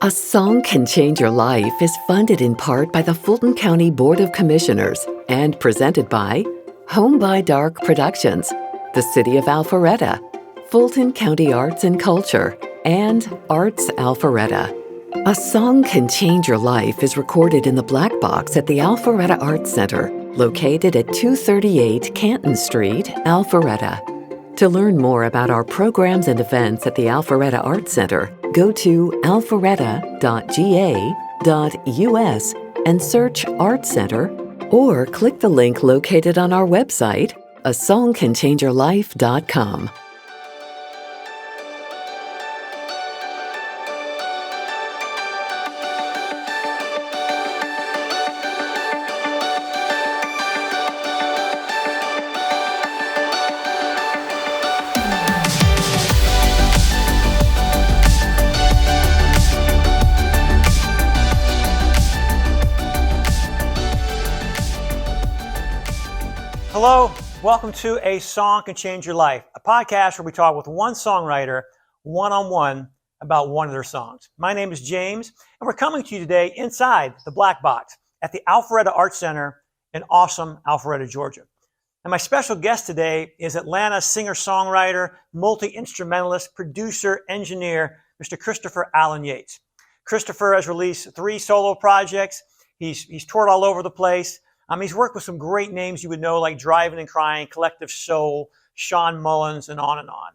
A Song Can Change Your Life is funded in part by the Fulton County Board of Commissioners and presented by Home by Dark Productions, the City of Alpharetta, Fulton County Arts and Culture, and Arts Alpharetta. A Song Can Change Your Life is recorded in the Black Box at the Alpharetta Arts Center, located at 238 Canton Street, Alpharetta. To learn more about our programs and events at the Alpharetta Arts Center, go to alpharetta.ga.us and search Arts Center, or click the link located on our website, asongcanchangeyourlife.com. Hello, welcome to A Song Can Change Your Life, a podcast where we talk with one songwriter one-on-one about one of their songs. My name is James, and we're coming to you today inside the Black Box at the Alpharetta Arts Center in awesome Alpharetta, Georgia. And my special guest today is Atlanta singer-songwriter, multi-instrumentalist, producer, engineer, Mr. Christopher Alan Yates. Christopher has released 3 solo projects. He's toured all over the place. He's worked with some great names you would know, like Driving and Crying, Collective Soul, Sean Mullins, and on and on.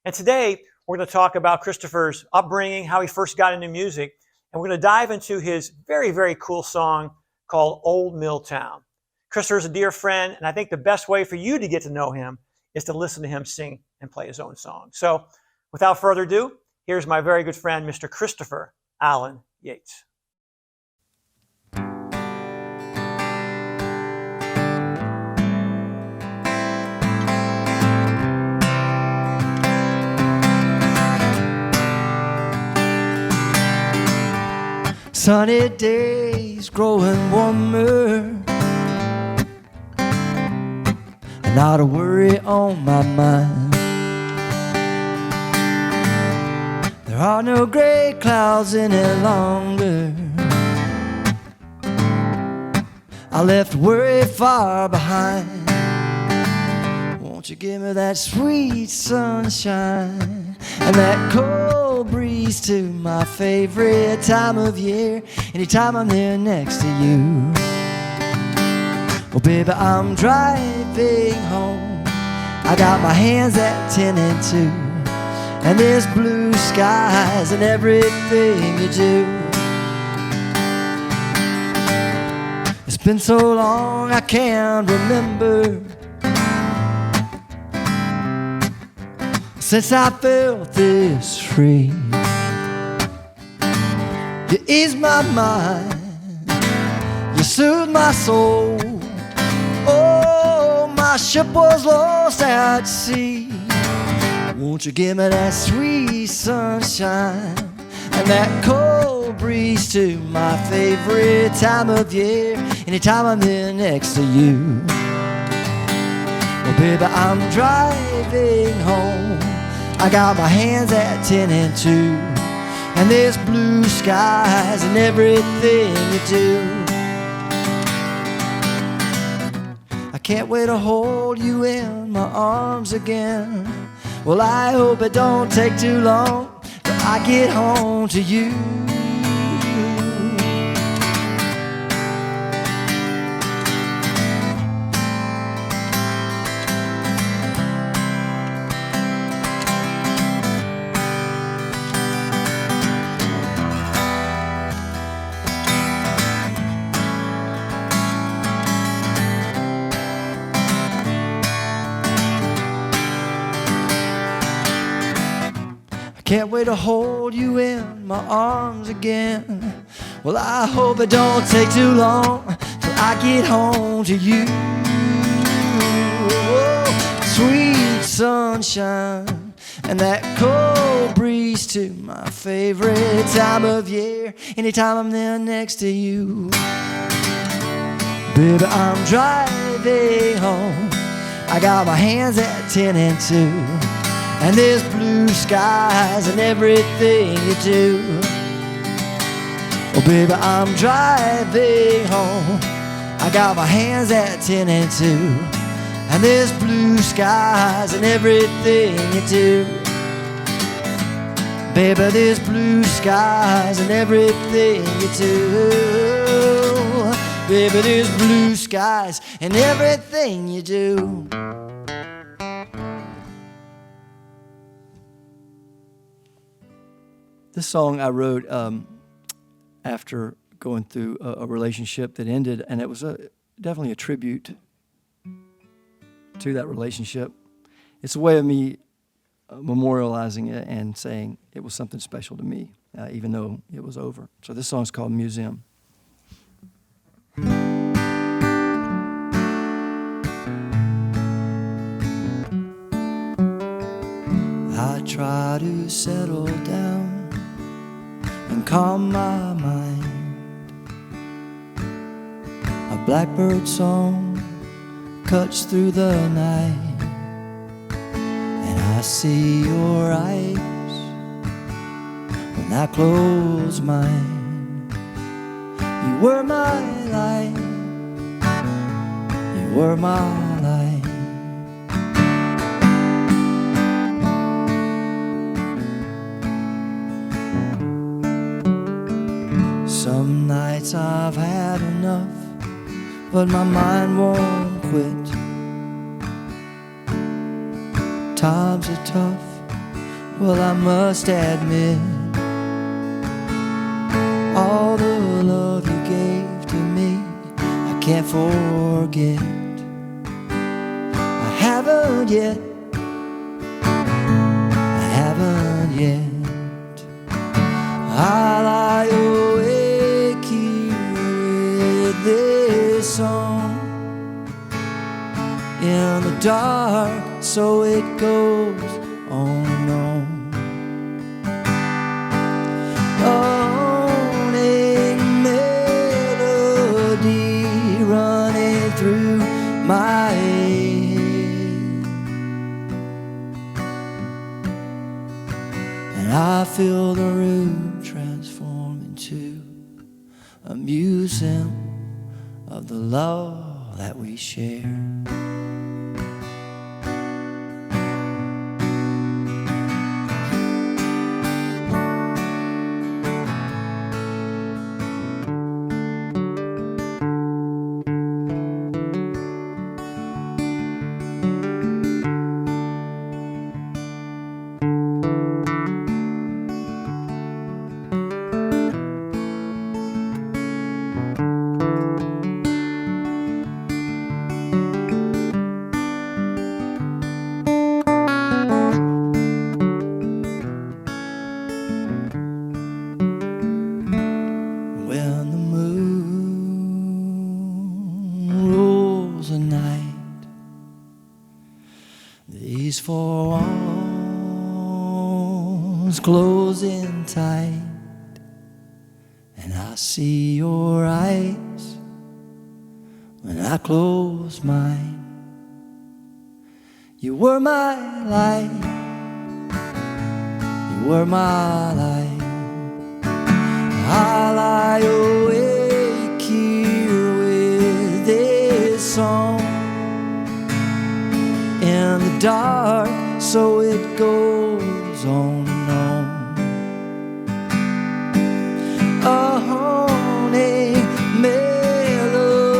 And today, we're going to talk about Christopher's upbringing, how he first got into music, and we're going to dive into his very, very cool song called Old Mill Town. Christopher's a dear friend, and I think the best way for you to get to know him is to listen to him sing and play his own song. So, without further ado, here's my very good friend, Mr. Christopher Alan Yates. Sunny days growing warmer, not a worry on my mind. There are no gray clouds any longer. I left worry far behind. Won't you give me that sweet sunshine and that cold breeze to my favorite time of year, anytime I'm there next to you. Well, baby, I'm driving home. I got my hands at 10 and 2, and there's blue skies and everything you do. It's been so long I can't remember since I felt this free. You ease my mind, you soothe my soul. Oh, my ship was lost at sea. Won't you give me that sweet sunshine and that cold breeze to my favorite time of year, anytime I'm there next to you. Well, baby, I'm driving home. I got my hands at 10 and 2, and there's blue skies and everything you do. I can't wait to hold you in my arms again. Well, I hope it don't take too long till I get home to you. Can't wait to hold you in my arms again. Well, I hope it don't take too long till I get home to you. Oh, sweet sunshine and that cold breeze to my favorite time of year, anytime I'm there next to you. Baby, I'm driving home. I got my hands at 10 and 2, and there's blue skies and everything you do. Oh, baby, I'm driving home. I got my hands at 10 and 2, and there's blue skies and everything you do. Baby, there's blue skies and everything you do. Baby, there's blue skies and everything you do. This song I wrote after going through a relationship that ended, and it was definitely a tribute to that relationship. It's a way of me memorializing it and saying it was something special to me, even though it was over. So this song's called Museum. I try to settle down and calm my mind. A blackbird song cuts through the night, and I see your eyes when I close mine. You were my light, you were my light. Some nights I've had enough, but my mind won't quit. Times are tough, well, I must admit. All the love you gave to me, I can't forget. I haven't yet, I haven't yet. I lie awake here with this song in the dark, so it goes on and on. Moaning melody running through my head, and I feel the room transform into a museum of the love that we share. These four walls closing tight, and I see your eyes when I close mine. You were my light, you were my light. I lie awake here with this song in the dark, so it goes on and on. A haunting melody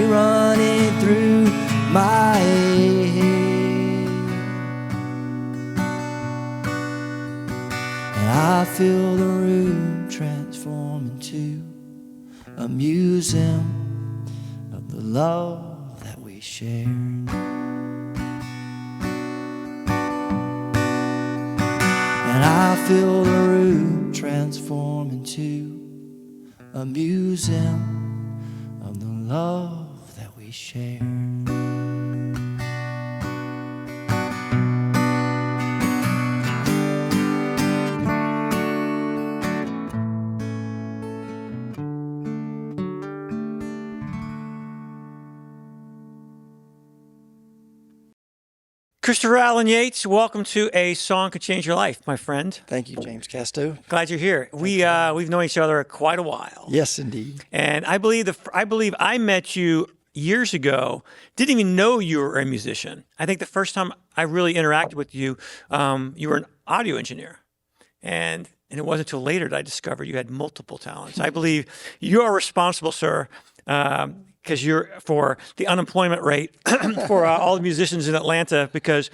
running through my head, and I feel the room transform into a museum of the love that we share. And I feel the room transform into a museum of the love that we share. Christopher Alan Yates, welcome to A Song Could Change Your Life, my friend. Thank you, James Casto. Glad you're here. We've known each other quite a while. Yes, indeed. And I believe I met you years ago. Didn't even know you were a musician. I think the first time I really interacted with you, you were an audio engineer. And it wasn't until later that I discovered you had multiple talents. I believe you are responsible, sir, because you're for the unemployment rate for all the musicians in Atlanta, because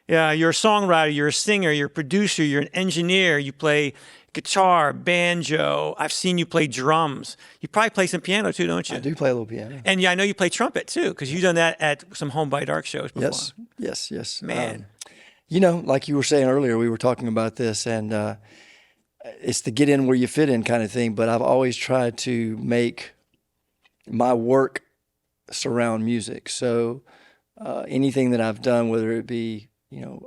you're a songwriter, you're a singer, you're a producer, you're an engineer, you play guitar, banjo. I've seen you play drums. You probably play some piano too, don't you? I do play a little piano. And yeah, I know you play trumpet too, because you've done that at some Home by Dark shows before. Yes. Man. Like you were saying earlier, we were talking about this, and it's the get in where you fit in kind of thing, but I've always tried to make my work surround music. So anything that I've done, whether it be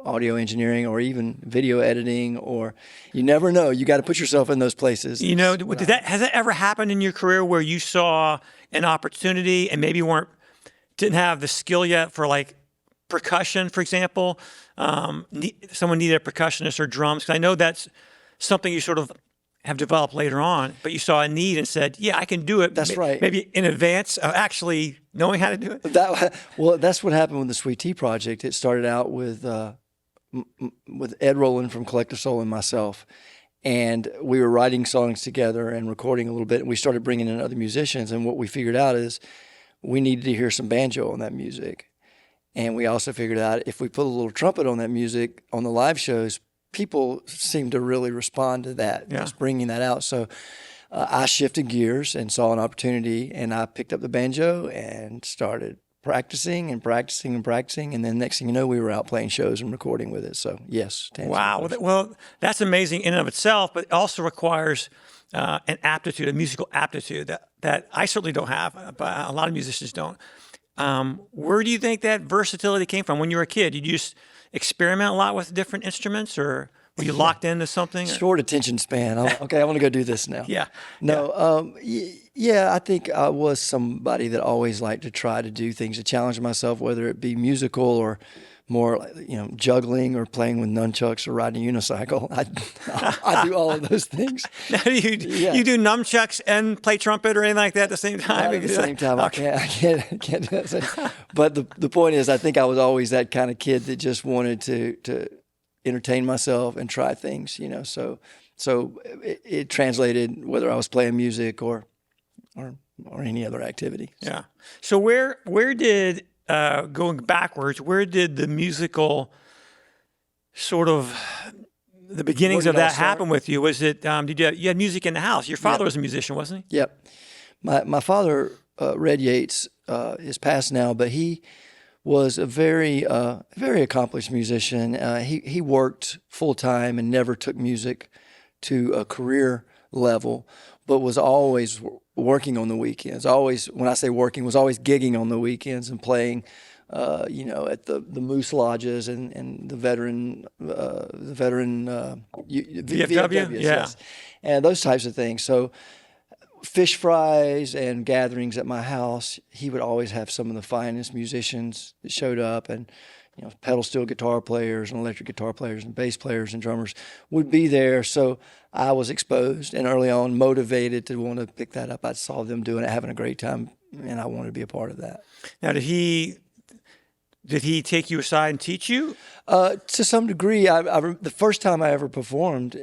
audio engineering or even video editing, or you never know, you got to put yourself in those places. Has that ever happened in your career where you saw an opportunity and maybe didn't have the skill yet for like percussion, for example? Someone needed a percussionist or drums. 'Cause I know that's something you sort of have developed later on, but you saw a need and said, yeah, I can do it. That's right. Maybe in advance of actually knowing how to do it. That's what happened with the Sweet Tea Project. It started out with Ed Rowland from Collective Soul and myself, and we were writing songs together and recording a little bit, and we started bringing in other musicians, and what we figured out is we needed to hear some banjo on that music. And we also figured out if we put a little trumpet on that music on the live shows, people seem to really respond to that, just bringing that out. So I shifted gears and saw an opportunity, and I picked up the banjo and started practicing. And then next thing you know, we were out playing shows and recording with it. So yes. Wow. Well, that's amazing in and of itself, but it also requires an aptitude, a musical aptitude that I certainly don't have, but a lot of musicians don't. Where do you think that versatility came from when you were a kid? Did you just experiment a lot with different instruments, or were you locked into something? Short attention span. Okay, I want to go do this now. Yeah. No. I think I was somebody that always liked to try to do things to challenge myself, whether it be musical or more, juggling or playing with nunchucks or riding a unicycle. I do all of those things. Now, you do nunchucks and play trumpet or anything like that at the same time? Not at the same time. Okay. I can't do that. But the point is, I think I was always that kind of kid that just wanted to entertain myself and try things, So it translated whether I was playing music or any other activity. Yeah. So where did going backwards, where did the musical sort of the beginnings of that happen with you? Was it you had music in the house? Your father was a musician, wasn't he? Yep. My father, Red Yates, is passed now, but he was a very accomplished musician. He worked full time and never took music to a career level, but was always working on the weekends. Always, when I say working, was always gigging on the weekends and playing, at the Moose Lodges and the veteran VFW, yes, and those types of things. So fish fries and gatherings at my house, he would always have some of the finest musicians that showed up, and pedal steel guitar players and electric guitar players and bass players and drummers would be there. So I was exposed and early on motivated to want to pick that up. I saw them doing it, having a great time, and I wanted to be a part of that. Now, did he take you aside and teach you? To some degree. The first time I ever performed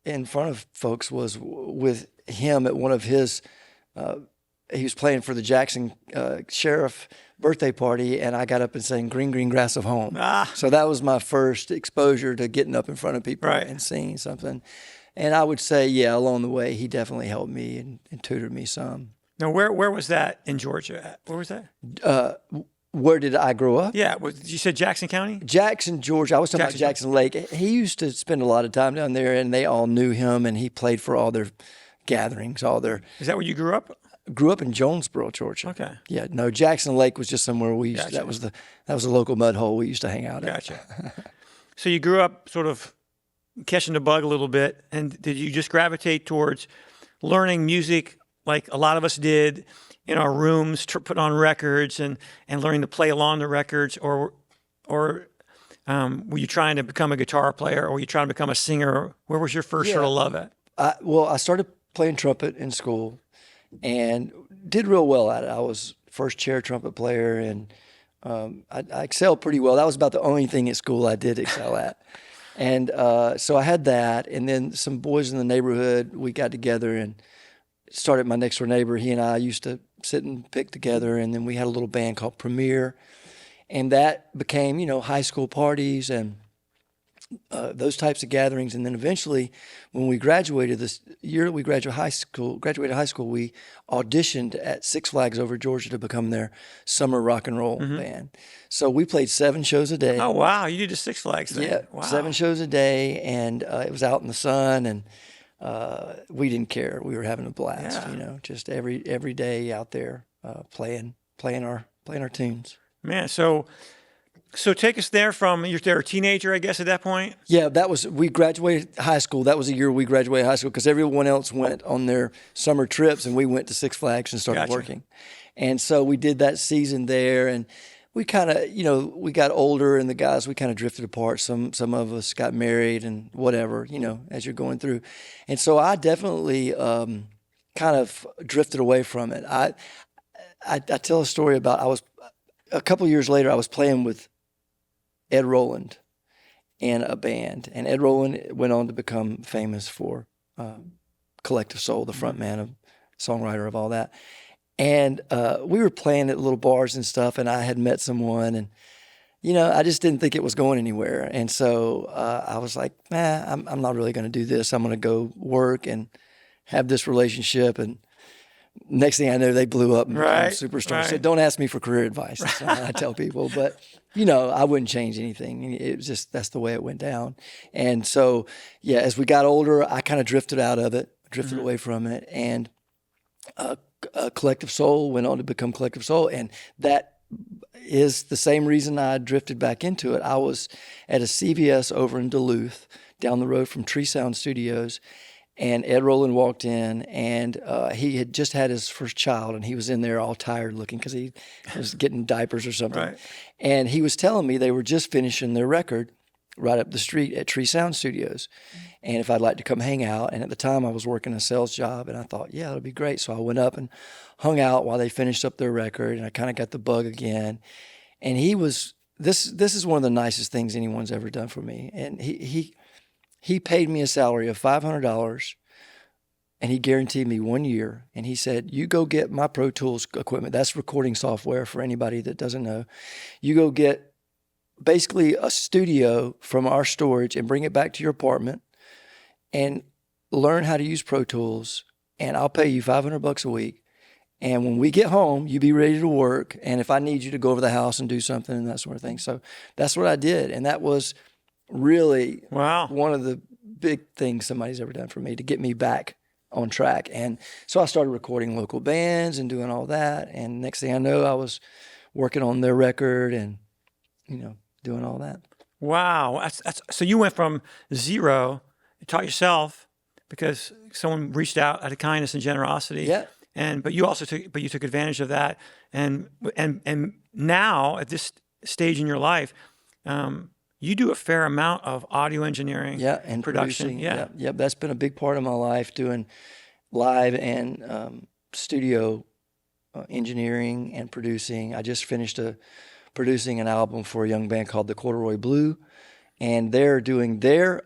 in front of folks was with him at one of his, he was playing for the Jackson Sheriff birthday party, and I got up and sang Green, Green Grass of Home. So that was my first exposure to getting up in front of people and singing something. And I would say, along the way, he definitely helped me and tutored me some. Now, where was that in Georgia? Where was that? Where did I grow up? Yeah, you said Jackson County? Jackson, Georgia. I was talking about Jackson Lake. He used to spend a lot of time down there, and they all knew him, and he played for all their gatherings, Is that where you grew up? Grew up in Jonesboro, Georgia. Okay. Yeah, no, Jackson Lake was just somewhere we used to, that was a local mud hole we used to hang out at. Gotcha. So you grew up sort of catching the bug a little bit, and did you just gravitate towards learning music like a lot of us did in our rooms, put on records and learning to play along the records, or Were you trying to become a guitar player, or were you trying to become a singer? Where was your first sort of love at? Well, I started playing trumpet in school and did real well at it. I was first chair trumpet player, and I excelled pretty well. That was about the only thing at school I did excel at. And so I had that, and then some boys in the neighborhood, we got together and started my next door neighbor. He and I used to sit and pick together, and then we had a little band called Premier, and that became, high school parties and those types of gatherings. And then eventually, when we graduated this year, we graduated high school, we auditioned at Six Flags over Georgia to become their summer rock and roll band. So we played 7 shows a day. Oh, wow. You did a Six Flags thing. Yeah, wow. 7 shows a day, and it was out in the sun, and we didn't care. We were having a blast, just every day out there playing our tunes. Man, so take us there from, you're there a teenager, I guess, at that point? Yeah, we graduated high school. That was the year we graduated high school, because everyone else went on their summer trips, and we went to Six Flags and started working. And so we did that season there, and we kind of, we got older, and the guys, we kind of drifted apart. Some of us got married and whatever, as you're going through. And so I definitely kind of drifted away from it. I tell a story about, a couple of years later, I was playing with Ed Roland in a band, and Ed Roland went on to become famous for Collective Soul, the front man, songwriter of all that. And we were playing at little bars and stuff, and I had met someone, and I just didn't think it was going anywhere. And so I was like, I'm not really going to do this. I'm going to go work and have this relationship. And next thing I know, they blew up and became superstars. Right. So don't ask me for career advice. That's what I tell people. But, I wouldn't change anything. It was just, that's the way it went down. And so, as we got older, I kind of drifted out of it, drifted away from it. And Collective Soul went on to become Collective Soul. And that is the same reason I drifted back into it. I was at a CVS over in Duluth, down the road from Tree Sound Studios. And Ed Roland walked in, and he had just had his first child, and he was in there all tired looking because he was getting diapers or something. Right. And he was telling me they were just finishing their record right up the street at Tree Sound Studios, and if I'd like to come hang out. And at the time, I was working a sales job, and I thought, yeah, that'd be great. So I went up and hung out while they finished up their record, and I kind of got the bug again. And he was this is one of the nicest things anyone's ever done for me. And he paid me a salary of $500, and he guaranteed me 1 year. And he said, you go get my Pro Tools equipment. That's recording software for anybody that doesn't know. You go get basically a studio from our storage and bring it back to your apartment and learn how to use Pro Tools. And I'll pay you $500 a week. And when we get home, you be ready to work. And if I need you to go over the house and do something and that sort of thing. So that's what I did. And that was really one of the big things somebody's ever done for me to get me back on track. And so I started recording local bands and doing all that. And next thing I know, I was working on their record and, doing all that. Wow. That's so you went from zero, you taught yourself because someone reached out out of kindness and generosity. Yeah. But you took advantage of that. And now at this stage in your life, you do a fair amount of audio engineering, and production. Producing. Yeah, that's been a big part of my life, doing live and studio engineering and producing. I just finished producing an album for a young band called the Corduroy Blue, and they're doing their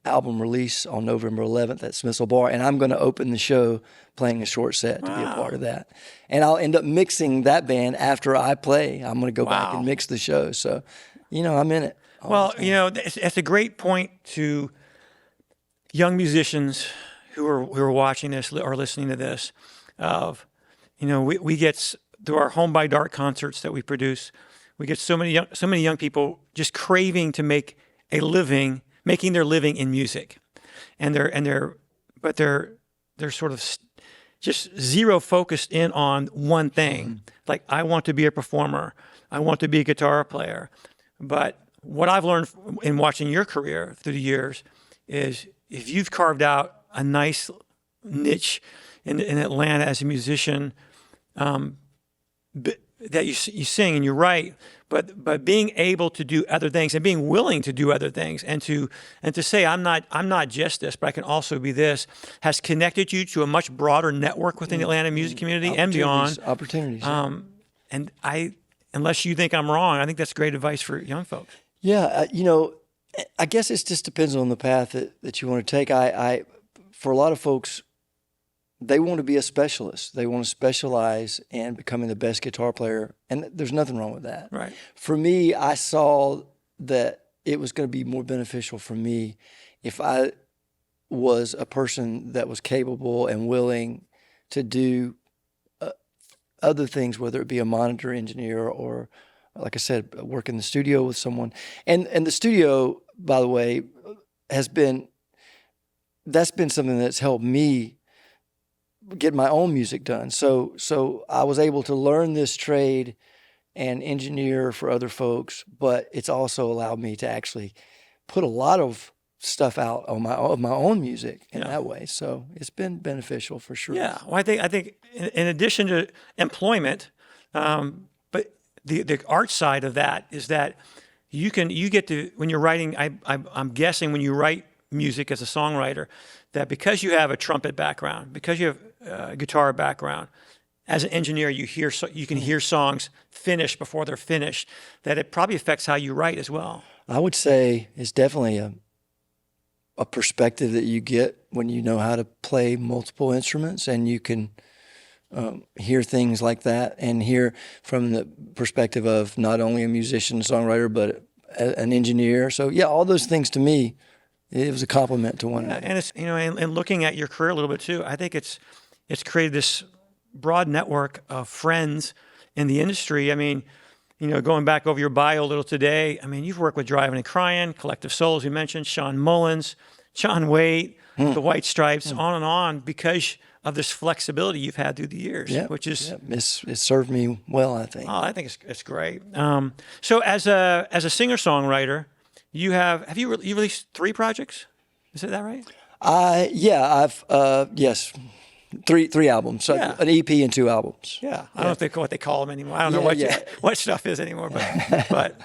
album release on November 11th at Smithsville Bar, and I'm going to open the show playing a short set to be a part of that. And I'll end up mixing that band after I play. I'm going to go back and mix the show. So, I'm in it. Well, it's a great point to young musicians who are watching this or listening to this. We get through our Home by Dark concerts that we produce. We get so many young people just craving to make a living, making their living in music, and they're sort of just zero focused in on one thing. Mm-hmm. Like, I want to be a performer. I want to be a guitar player, but what I've learned in watching your career through the years is if you've carved out a nice niche in Atlanta as a musician, that you sing and you write, but being able to do other things and being willing to do other things and to say I'm not just this, but I can also be this, has connected you to a much broader network within the Atlanta music community and beyond. Opportunities. And unless you think I'm wrong, I think that's great advice for young folks. Yeah, I guess it just depends on the path that you want to take. For a lot of folks, they want to be a specialist. They want to specialize in becoming the best guitar player, and there's nothing wrong with that. Right. For me, I saw that it was going to be more beneficial for me if I was a person that was capable and willing to do other things, whether it be a monitor engineer or, like I said, work in the studio with someone. And the studio, by the way, that's been something that's helped me get my own music done. So I was able to learn this trade and engineer for other folks, but it's also allowed me to actually put a lot of stuff out on my own music in that way. So it's been beneficial for sure. Yeah. Well, I think in addition to employment, but the art side of that is that you get to, when you're writing, I'm guessing when you write music as a songwriter, that because you have a trumpet background, because you have a guitar background, as an engineer, you can hear songs finished before they're finished, that it probably affects how you write as well. I would say it's definitely a perspective that you get when you know how to play multiple instruments, and you can hear things like that and hear from the perspective of not only a musician, songwriter, but an engineer. So yeah, all those things to me, it was a compliment to one another. And it's, and looking at your career a little bit too, I think it's created this broad network of friends in the industry. I mean, going back over your bio a little today, I mean, you've worked with Driving and Crying, Collective Souls, you mentioned, Sean Mullins, John Waite, the White Stripes, on and on, because of this flexibility you've had through the years, which is... It served me well, I think. Oh, I think it's great. So as a singer-songwriter, have you released 3 projects? Is that right? Yes, three albums. So an EP and 2 albums. Yeah, I don't know what they call them anymore. I don't know what stuff is anymore, but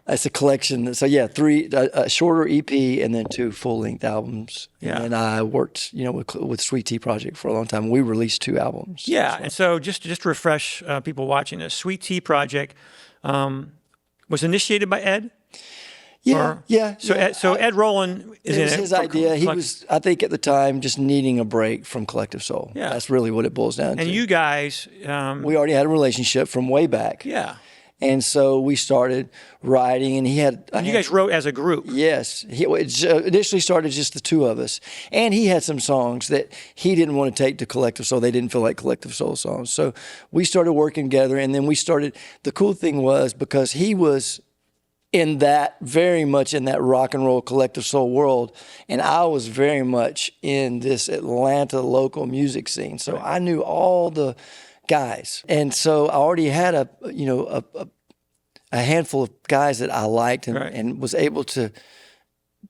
it's a collection. So 3 a shorter EP and then 2 full-length albums. Yeah, and I worked with Sweet Tea Project for a long time. We released 2 albums. Yeah, and so just to refresh people watching this, Sweet Tea Project was initiated by Ed. So Ed Rowland is in it. It was his idea. He was, I think, at the time, just needing a break from Collective Soul. Yeah, that's really what it boils down to. And you guys, we already had a relationship from way back. Yeah. And so we started writing, and you guys wrote as a group. Yes. It initially started just the 2 of us. And he had some songs that he didn't want to take to Collective Soul. They didn't feel like Collective Soul songs. So we started working together, and then the cool thing was, because he was very much in that rock and roll Collective Soul world, and I was very much in this Atlanta local music scene. So I knew all the guys, and so I already had a handful of guys that I liked, and was able to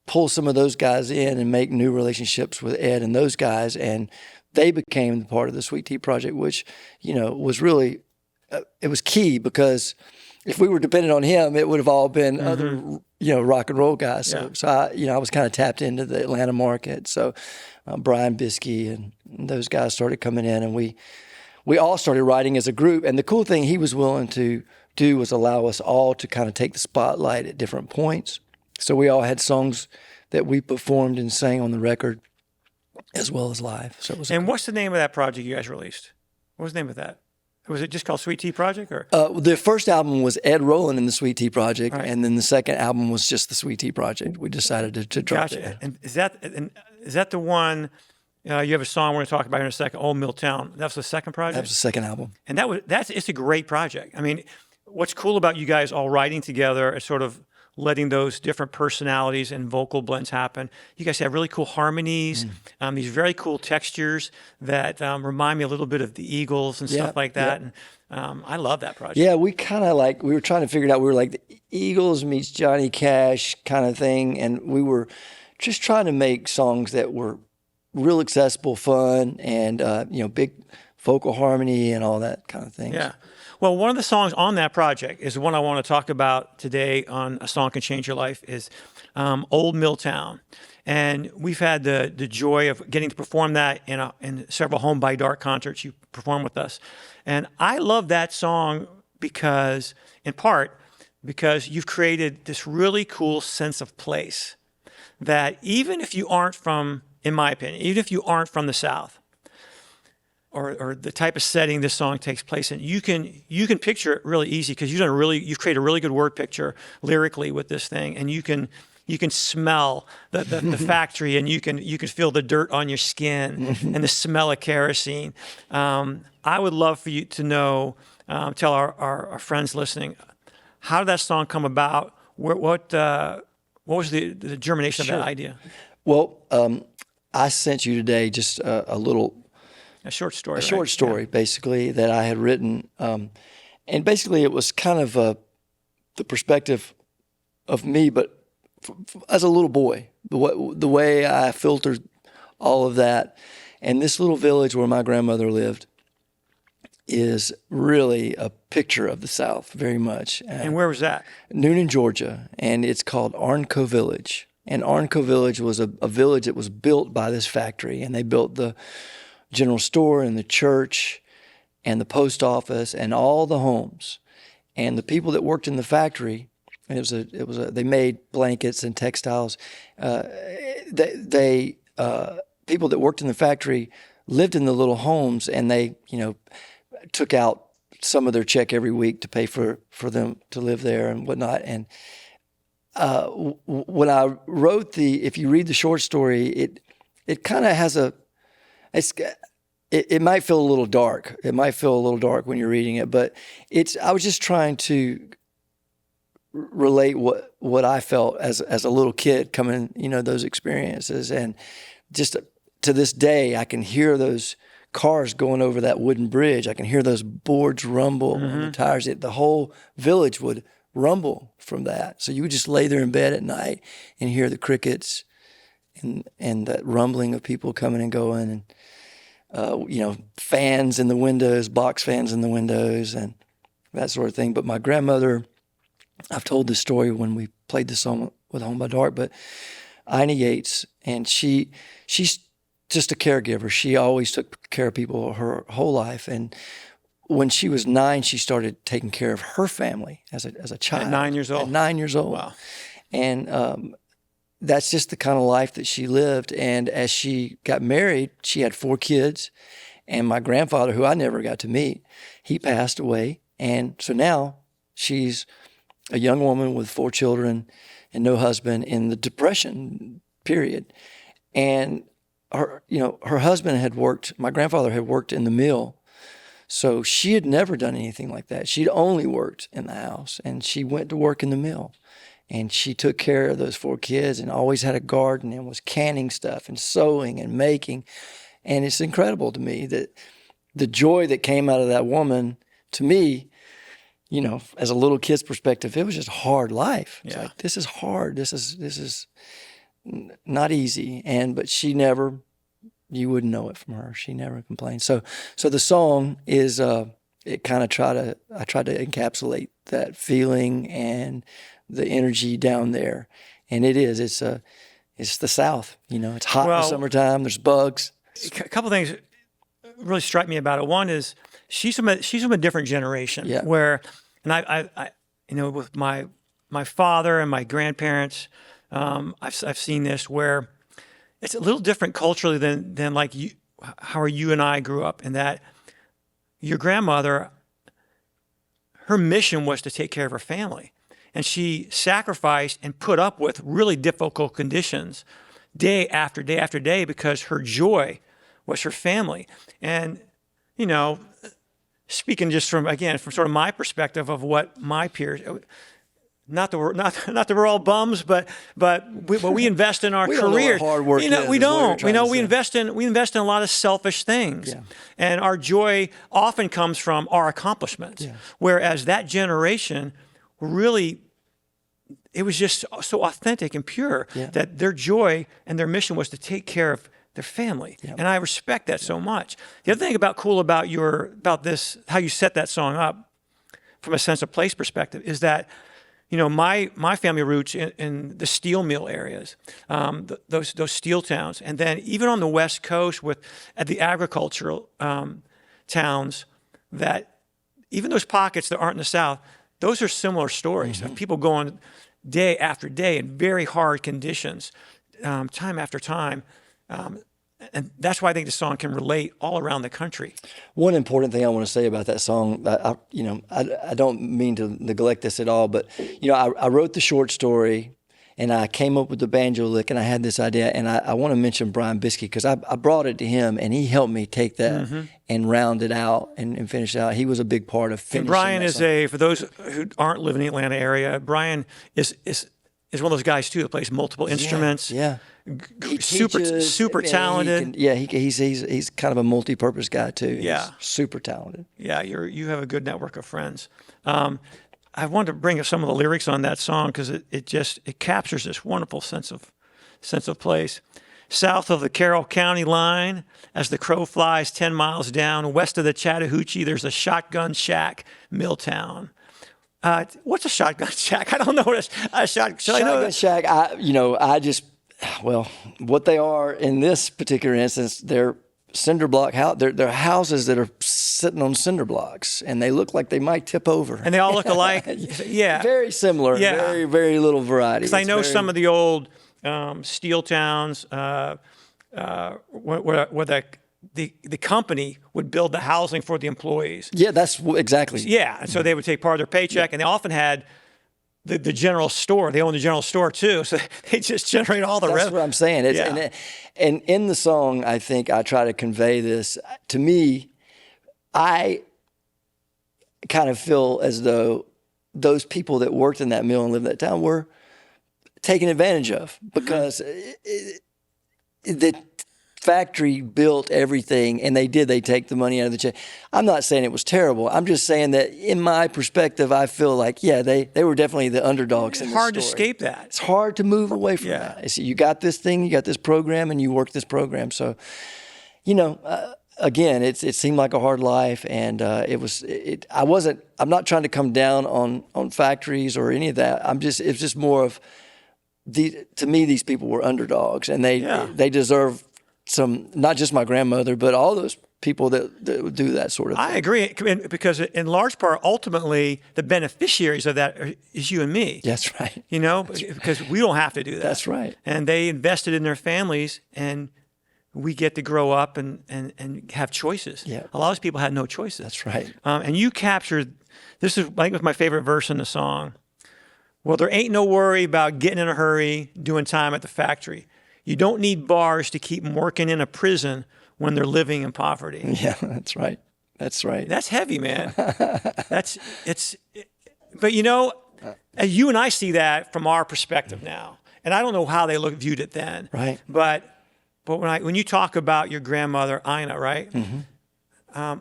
pull some of those guys in and make new relationships with Ed and those guys, and they became part of the Sweet Tea Project, which was really it was key, because if we were dependent on him, it would have all been other, rock and roll guys. So I was kind of tapped into the Atlanta market. So Brian Biskey and those guys started coming in, and we all started writing as a group. And the cool thing he was willing to do was allow us all to kind of take the spotlight at different points. So we all had songs that we performed and sang on the record as well as live. So it was. And what's the name of that project you guys released? What was the name of that? Was it just called Sweet Tea Project? Or the first album was Ed Rowland and the Sweet Tea Project, and then the second album was just the Sweet Tea Project. We decided to drop it. And is that the one? You have a song we're going to talk about in a second, Old Mill Town. That was the second project? That was the second album. And it's a great project. I mean, what's cool about you guys all writing together is sort of letting those different personalities and vocal blends happen. You guys have really cool harmonies, these very cool textures that remind me a little bit of the Eagles and stuff like that. And I love that project. Yeah, we kind of we were trying to figure it out. We were like the Eagles meets Johnny Cash kind of thing. And we were just trying to make songs that were real accessible, fun, and, big vocal harmony and all that kind of thing. Yeah. Well, one of the songs on that project is the one I want to talk about today on A Song Can Change Your Life is Old Milltown. And we've had the joy of getting to perform that in several Home by Dark concerts. You perform with us. And I love that song because, in part, because you've created this really cool sense of place that even if you aren't from, in my opinion, even if you aren't from the South, or the type of setting this song takes place in, you can picture it really easy because you've created a really good word picture lyrically with this thing, and you can smell the factory, and you can feel the dirt on your skin and the smell of kerosene. I would love for you to know, tell our friends listening, how did that song come about? What was the germination of that idea? Well, I sent you today just a short story, basically, that I had written. And basically it was kind of the perspective of me, but as a little boy, the way I filtered all of that. And this little village where my grandmother lived is really a picture of the South, very much. And where was that? Noonan, Georgia, and it's called Arnco Village. And Arnco Village was a village that was built by this factory, and they built the general store and the church and the post office and all the homes. And the people that worked in the factory, and they made blankets and textiles. People that worked in the factory lived in the little homes, and they, took out some of their check every week to pay for them to live there and whatnot. And when I wrote if you read the short story, it kind of has it might feel a little dark. It might feel a little dark when you're reading it, but I was just trying to relate what I felt as a little kid coming, those experiences. And just to this day, I can hear those cars going over that wooden bridge. I can hear those boards rumble on the tires. The whole village would rumble from that. So you would just lay there in bed at night and hear the crickets and that rumbling of people coming and going, and fans in the windows, box fans in the windows, and that sort of thing. But my grandmother, I've told this story when we played the song with Home by Dark, but Alan Yates, and she's just a caregiver. She always took care of people her whole life. And when she was 9, she started taking care of her family as a child. At 9 years old? At 9 years old. Wow. And that's just the kind of life that she lived. And as she got married, she had 4 kids. And my grandfather, who I never got to meet, he passed away. And so now she's a young woman with 4 children and no husband in the Depression period. And her husband had worked, my grandfather had worked in the mill. So she had never done anything like that. She'd only worked in the house, and she went to work in the mill. And she took care of those 4 kids and always had a garden and was canning stuff and sewing and making. And it's incredible to me that the joy that came out of that woman, to me, as a little kid's perspective, it was just hard life. It's like, this is hard. This is not easy. But she never, you wouldn't know it from her. She never complained. So the song is, it kind of I tried to encapsulate that feeling and the energy down there. And it's the South, it's hot in the summertime. There's bugs. A couple of things really strike me about it. One is she's from a different generation where, and I with my father and my grandparents, I've seen this where it's a little different culturally than like how you and I grew up, in that your grandmother, her mission was to take care of her family. And she sacrificed and put up with really difficult conditions day after day after day because her joy was her family. And, speaking just from sort of my perspective of what my peers, not that we're all bums, but we invest in our we careers. Don't know what hard work is, we don't. We invest in a lot of selfish things, and our joy often comes from our accomplishments. Yeah. Whereas that generation, really, it was just so authentic and pure that their joy and their mission was to take care of their family, and I respect that so much. The other thing cool about this, how you set that song up, from a sense of place perspective, is that, you know, my family roots in the steel mill areas, those steel towns, and then even on the West Coast at the agricultural towns, that even those pockets that aren't in the South, those are similar stories of people going day after day in very hard conditions, time after time. And that's why I think the song can relate all around the country. One important thing I want to say about that song, I don't mean to neglect this at all, but I wrote the short story, and I came up with the banjo lick, and I had this idea, and I want to mention Brian Biskey, because I brought it to him, and he helped me take that and round it out and finish it out. He was a big part of finishing. And Brian is for those who aren't living in the Atlanta area, Brian is one of those guys too that plays multiple instruments. Yeah. Super talented. He's kind of a multi-purpose guy too. Yeah. He's super talented. Yeah, you have a good network of friends. I wanted to bring up some of the lyrics on that song because it captures this wonderful sense of place. South of the Carroll County line, as the crow flies 10 miles down, west of the Chattahoochee, there's a shotgun shack, Milltown. What's a shotgun shack? I don't know what a shotgun shack. What they are in this particular instance, they're cinder block house. They're houses that are sitting on cinder blocks, and they look like they might tip over. And they all look alike. Yeah, very similar. Yeah. Very, very little variety. Because I know some of the old steel towns where the company would build the housing for the employees. Yeah, that's exactly. Yeah, and so they would take part of their paycheck, and they often had the general store. They own the general store too, so they just generate all the revenue. That's what I'm saying. And in the song, I think I try to convey this. To me, I kind of feel as though those people that worked in that mill and lived in that town were taken advantage of, because the factory built everything, and they take the money out of the check. I'm not saying it was terrible. I'm just saying that in my perspective, I feel like, they were definitely the underdogs in the story. It's hard to escape that. It's hard to move away from that. So you got this thing, you got this program, and you work this program. So, again, it seemed like a hard life, and I'm not trying to come down on factories or any of that. It's just more of, to me, these people were underdogs, and they deserve some, not just my grandmother, but all those people that do that sort of thing. I agree, because in large part, ultimately, the beneficiaries of that is you and me. That's right. Because we don't have to do that. That's right. And they invested in their families, and we get to grow up and have choices. Yeah. A lot of those people had no choices. That's right. And you captured, this is, I think, was my favorite verse in the song. Well, there ain't no worry about getting in a hurry, doing time at the factory. You don't need bars to keep them working in a prison when they're living in poverty. Yeah, that's right. That's right. That's heavy, man. But as you and I see that from our perspective now, and I don't know how they viewed it then. Right. But when you talk about your grandmother, Ina, right? Mm-hmm.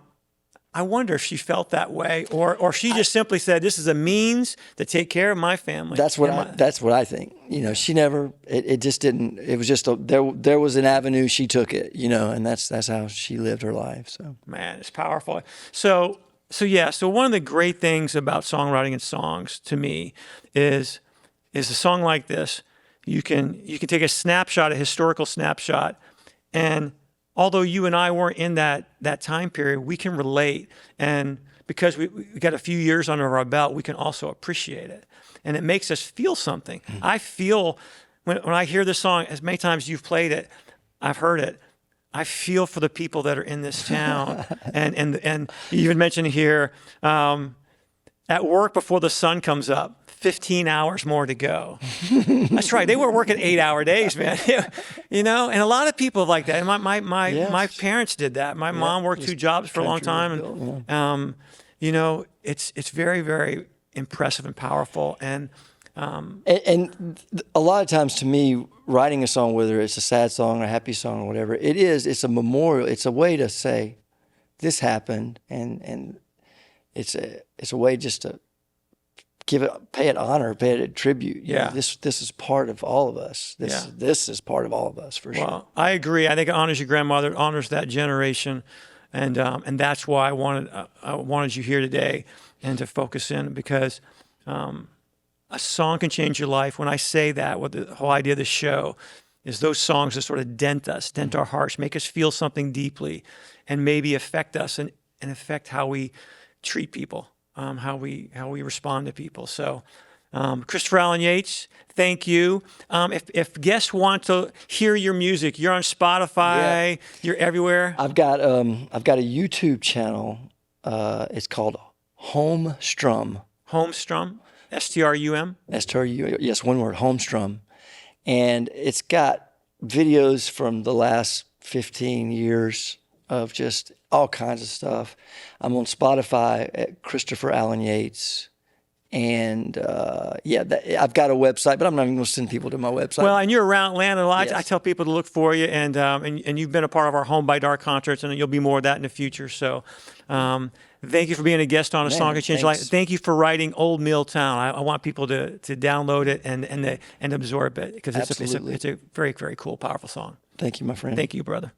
I wonder if she felt that way, or she just simply said, "This is a means to take care of my family." That's what I think. She never. It just didn't. It was just there was an avenue. She took it. And that's how she lived her life. So man, it's powerful. So one of the great things about songwriting and songs to me is a song like this. You can take a historical snapshot, and although you and I weren't in that time period, we can relate. And because we got a few years under our belt, we can also appreciate it. And it makes us feel something. Mm-hmm. I feel, when I hear this song, as many times you've played it, I've heard it, I feel for the people that are in this town. and you even mentioned here, at work before the sun comes up, 15 hours more to go. That's right. They were working 8-hour days, man. And a lot of people like that. And my parents did that. My mom worked 2 jobs for a long time. And, it's very, very impressive and powerful. And a lot of times, to me, writing a song, whether it's a sad song or a happy song or whatever, it's a memorial. It's a way to say, this happened. And it's a way just to pay it honor, pay it tribute. This is part of all of us. This is part of all of us, for sure. Well, I agree. I think it honors your grandmother, it honors that generation. And that's why I wanted you here today and to focus in, because a song can change your life. When I say that, what the whole idea of the show is, those songs that sort of dent our hearts, make us feel something deeply, and maybe affect us and affect how we treat people, how we respond to people. So, Christopher Alan Yates, thank you. If guests want to hear your music, you're on Spotify, you're everywhere. I've got a YouTube channel. It's called Home Strum. Home Strum, STRUM. STRU, yes, one word, Home Strum, and it's got videos from the last 15 years of just all kinds of stuff. I'm on Spotify at Christopher Alan Yates. And I've got a website, but I'm not even going to send people to my website. Well, and you're around Atlanta a lot. Yes. I tell people to look for you, and you've been a part of our Home by Dark concerts, and you'll be more of that in the future. So, thank you for being a guest on A Song Can Change Your Life. Thank you for writing Old Milltown. I want people to download it and absorb it, because it's a very, very cool, powerful song. Thank you, my friend. Thank you, brother.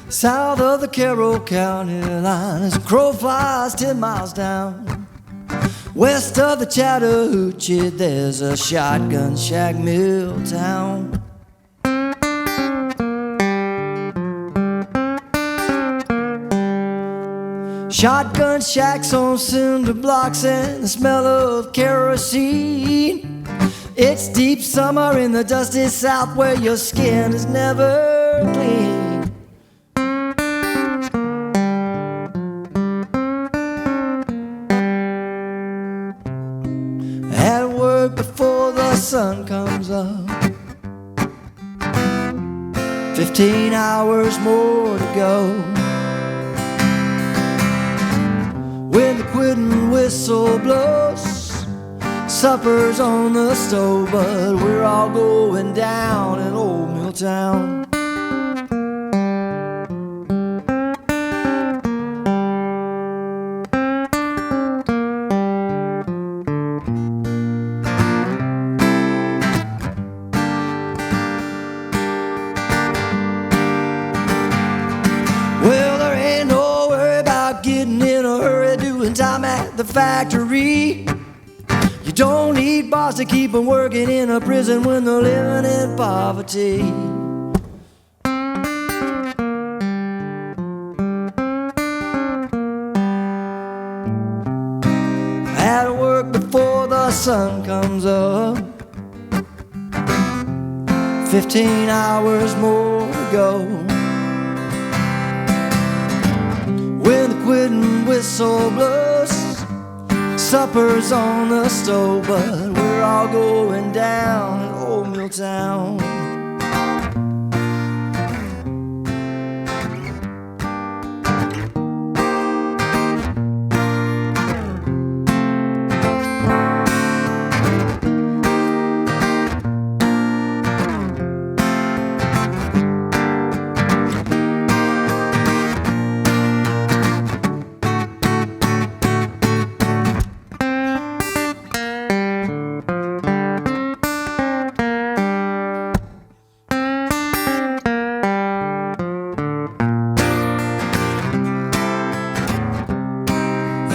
South of the Carroll County line, as a crow flies 10 miles down. West of the Chattahoochee, there's a shotgun shack mill town. Shotgun shacks on cinder blocks and the smell of kerosene. It's deep summer in the dusty South, where your skin is never clean. Before the sun comes up, 15 hours more to go. When the quitting whistle blows, supper's on the stove, but we're all going down in Old Milltown. Time at the factory. You don't need boss to keep them working in a prison when they're living in poverty. Had to work before the sun comes up, 15 hours more to go. When the quitting whistle blows, supper's on the stove, but we're all going down in Old Milltown.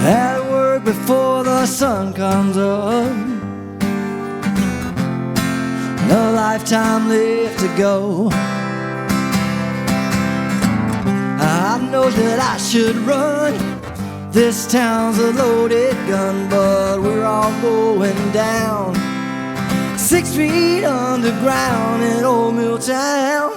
At work before the sun comes up, a lifetime left to go. I know that I should run, this town's a loaded gun, but we're all going down 6 feet underground in Old Milltown.